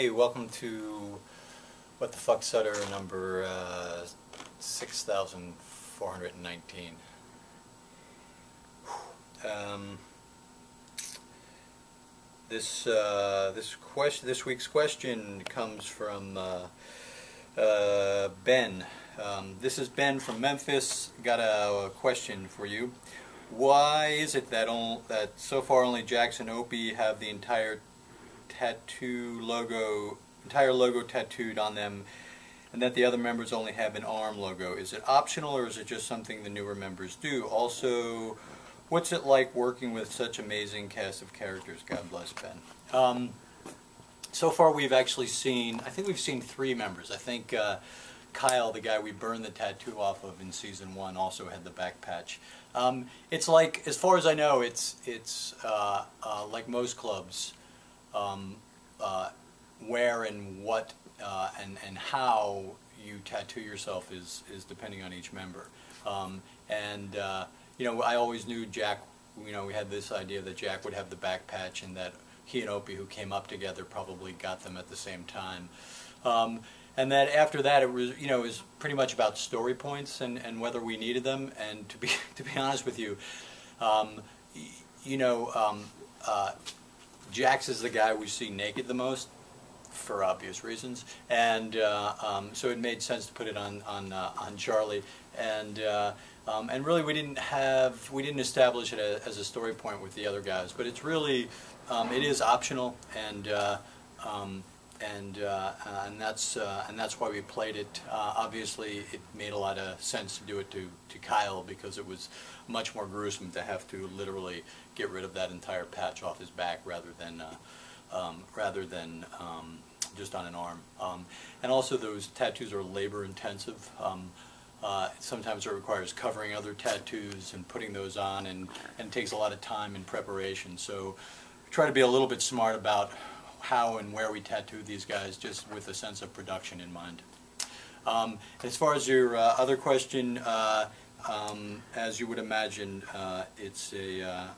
Hey, welcome to WTFSutter number 6419. This week's question comes from Ben. This is Ben from Memphis. Got a question for you. Why is it that so far only Jax and Opie have the entire logo tattooed on them, and that the other members only have an arm logo? Is it optional, or is it just something the newer members do? Also, what's it like working with such amazing cast of characters? God bless, Ben. So far we've actually seen, I think we've seen 3 members. I think Kyle, the guy we burned the tattoo off of in season 1, also had the back patch. It's like, as far as I know, it's like most clubs, where and what and how you tattoo yourself is depending on each member. You know, I always knew Jack, you know, we had this idea that Jack would have the back patch, and that he and Opie, who came up together, probably got them at the same time. And that after that, it was, you know, it was pretty much about story points and whether we needed them. And to be honest with you, you know, Jax is the guy we see naked the most, for obvious reasons, and so it made sense to put it on Charlie. And really, we didn't establish it as a story point with the other guys, but it's really it is optional, and that's why we played it. Obviously, it made a lot of sense to do it to Kyle, because it was much more gruesome to have to literally get rid of that entire patch off his back rather than just on an arm. And also, those tattoos are labor intensive. Sometimes it requires covering other tattoos and putting those on, and it takes a lot of time and preparation. So try to be a little bit smart about how and where we tattoo these guys, just with a sense of production in mind. As far as your other question, as you would imagine, it's a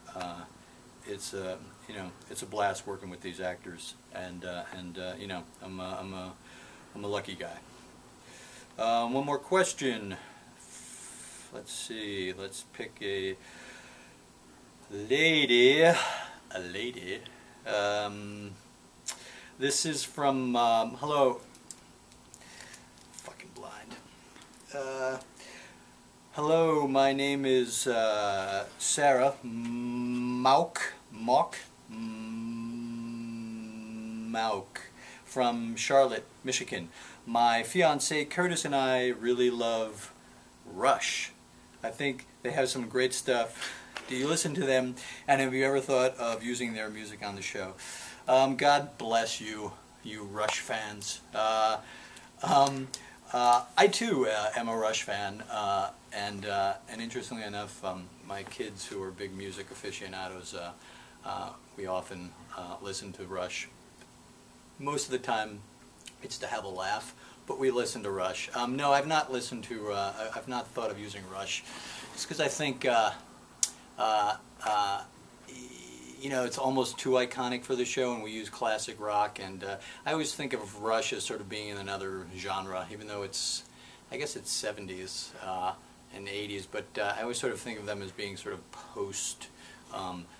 you know, it's a blast working with these actors, and you know, I'm a lucky guy. One more question. Let's see. Let's pick a lady. This is from hello. Fucking blind. Hello, my name is Sarah Mauk from Charlotte, Michigan. My fiance Curtis and I really love Rush. I think they have some great stuff. Do you listen to them, and have you ever thought of using their music on the show? God bless you, you Rush fans. I too am a Rush fan, and interestingly enough, my kids, who are big music aficionados, we often listen to Rush. Most of the time, it's to have a laugh, but we listen to Rush. No, I've not listened to. I've not thought of using Rush. It's because I think, you know, it's almost too iconic for the show, and we use classic rock. And I always think of Rush as sort of being in another genre, even though it's, I guess it's 70s and 80s. But I always sort of think of them as being sort of post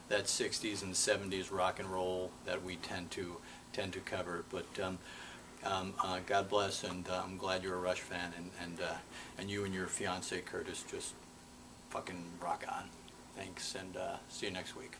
that 60s and 70s rock and roll that we tend to cover. But God bless, and I'm glad you're a Rush fan, and you and your fiance Curtis just fucking rock on. Thanks, and see you next week.